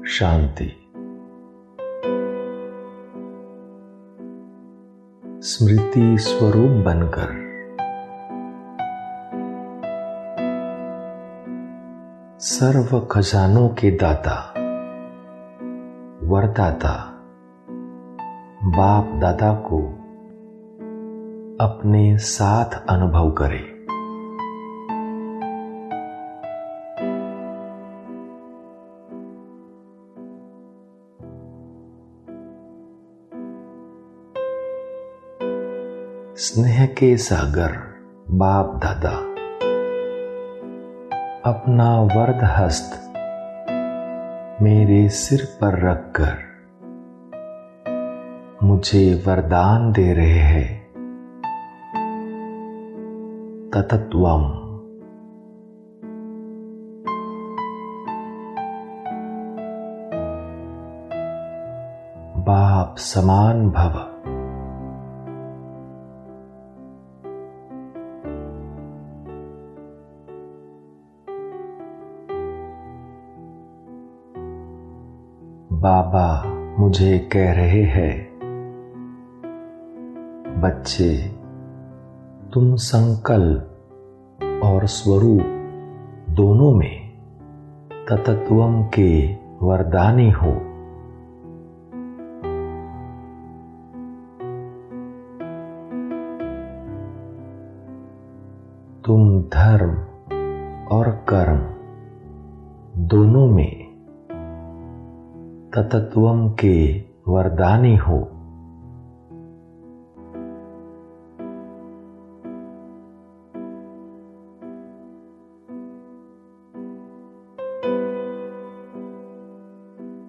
शांति। स्मृति स्वरूप बनकर सर्व खजानों के दाता वरदाता बाप दादा को अपने साथ अनुभव करें। स्नेह के सागर बाप दादा अपना वरद हस्त मेरे सिर पर रखकर मुझे वरदान दे रहे हैं। ततत्वम बाप समान भव। बाबा मुझे कह रहे हैं, बच्चे तुम संकल्प और स्वरूप दोनों में ततत्वम के वरदानी हो। तुम धर्म और कर्म दोनों में ततत्वम के वरदानी हो।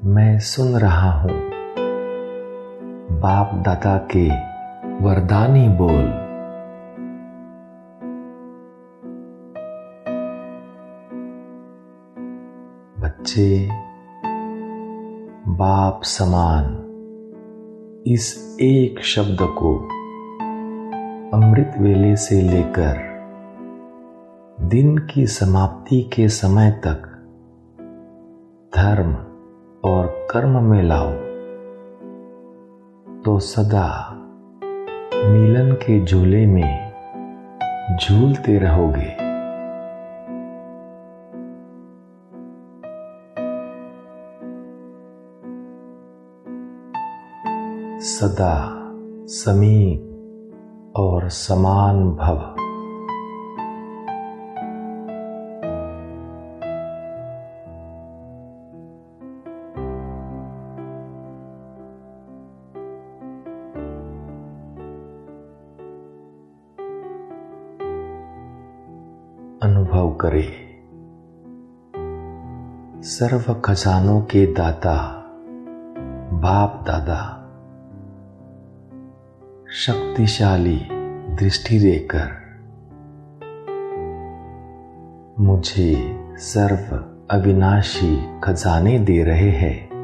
मैं सुन रहा हूं बाप दादा के वरदानी बोल। बच्चे बाप समान इस एक शब्द को अमृत वेले से लेकर दिन की समाप्ति के समय तक धर्म और कर्म में लाओ तो सदा मिलन के झूले में झूलते रहोगे। सदा समीप और समान भव। अनुभव करें सर्व खजानों के दाता बाप दादा शक्तिशाली दृष्टि देकर मुझे सर्व अविनाशी खजाने दे रहे हैं।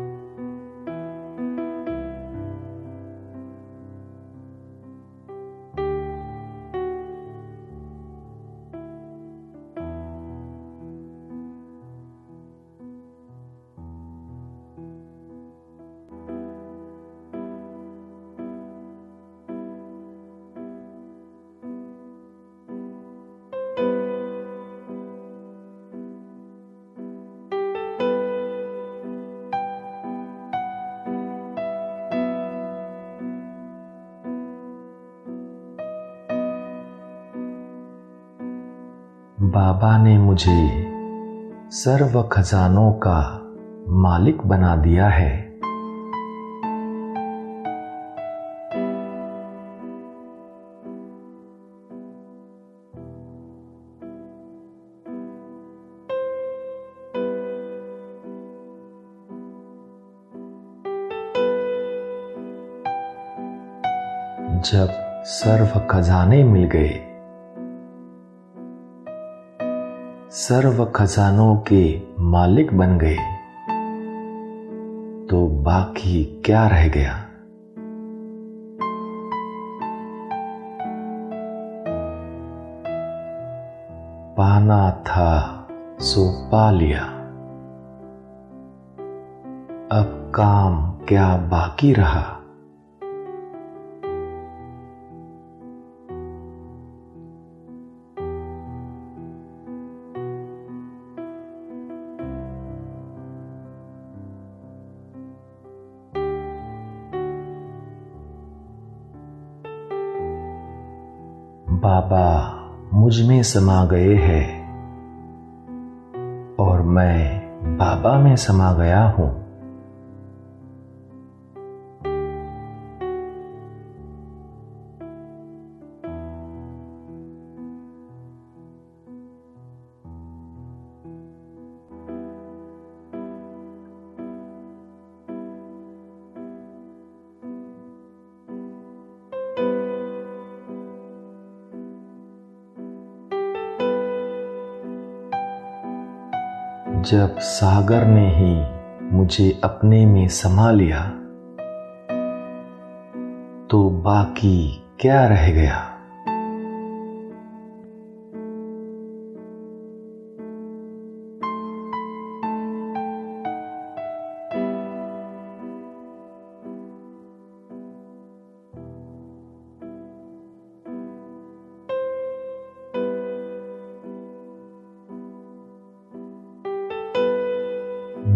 बाबा ने मुझे सर्व खजानों का मालिक बना दिया है। जब सर्व खजाने मिल गए, सर्व खजानों के मालिक बन गए, तो बाकी क्या रह गया। पाना था सो पा लिया। अब काम क्या बाकी रहा। बाबा मुझ में समा गए हैं और मैं बाबा में समा गया हूं। जब सागर ने ही मुझे अपने में समा लिया तो बाकी क्या रह गया।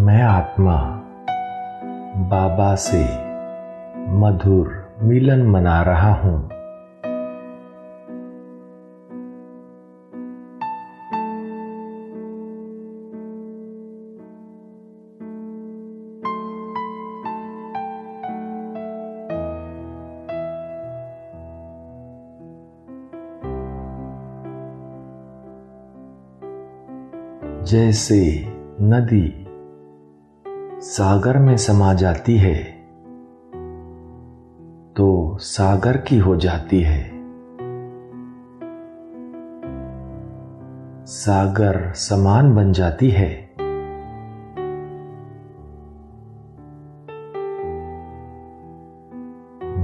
मैं आत्मा बाबा से मधुर मिलन मना रहा हूं। जैसे नदी सागर में समा जाती है तो सागर की हो जाती है। सागर समान बन जाती है।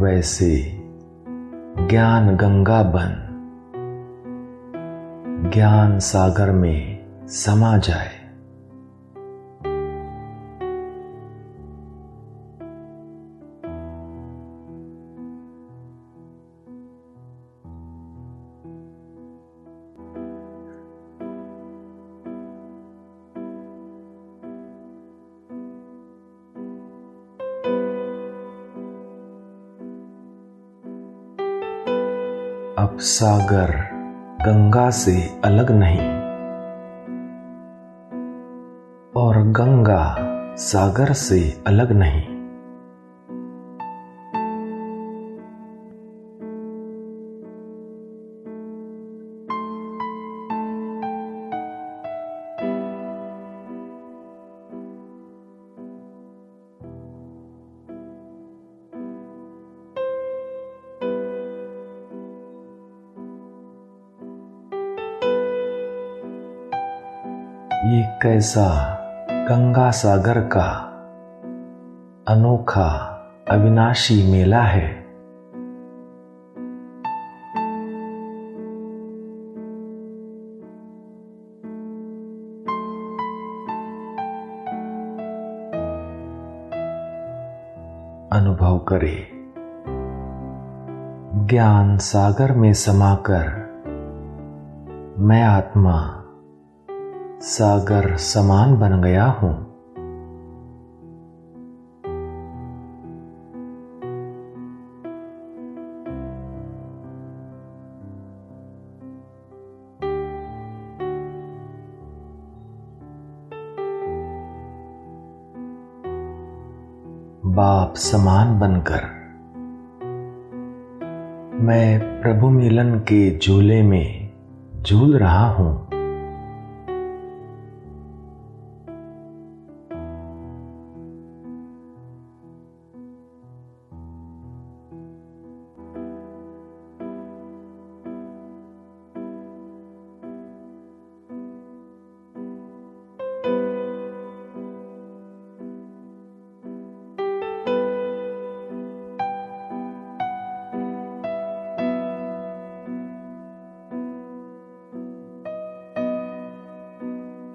वैसे ज्ञान गंगा बन ज्ञान सागर में समा जाए। अब सागर गंगा से अलग नहीं और गंगा सागर से अलग नहीं। ये कैसा गंगा सागर का अनोखा अविनाशी मेला है। अनुभव करे ज्ञान सागर में समाकर मैं आत्मा सागर समान बन गया हूं। बाप समान बनकर मैं प्रभु मिलन के झूले में झूल रहा हूं।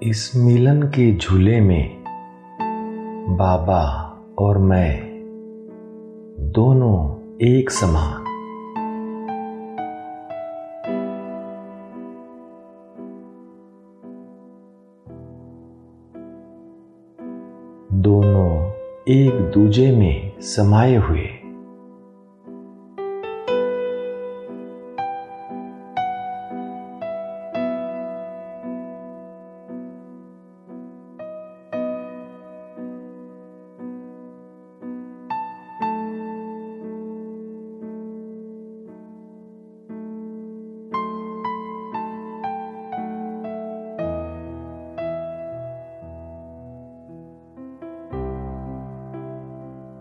इस मिलन के झूले में बाबा और मैं दोनों एक समान। दोनों एक दूजे में समाये हुए।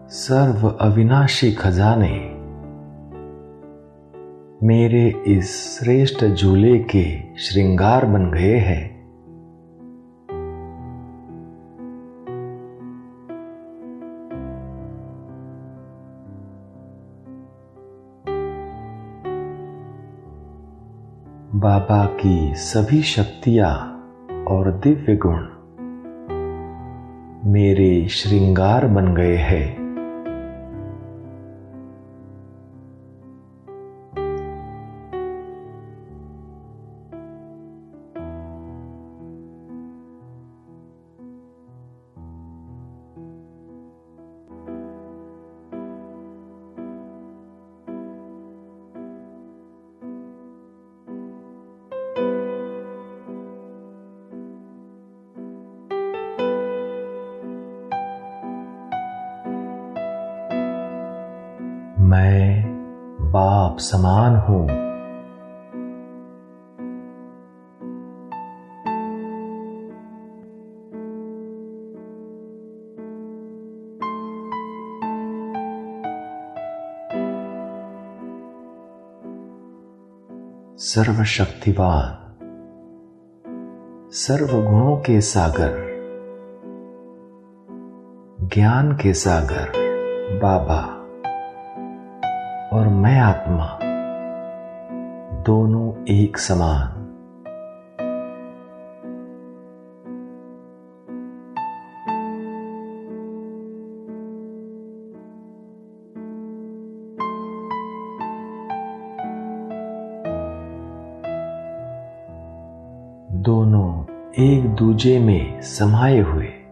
सर्व अविनाशी खजाने मेरे इस श्रेष्ठ झूले के श्रृंगार बन गए हैं। बाबा की सभी शक्तियां और दिव्य गुण मेरे श्रृंगार बन गए हैं। मैं बाप समान हूं। सर्वशक्तिवान, सर्वगुणों के सागर, ज्ञान के सागर बाबा और मैं आत्मा दोनों एक समान। दोनों एक दूजे में समाये हुए।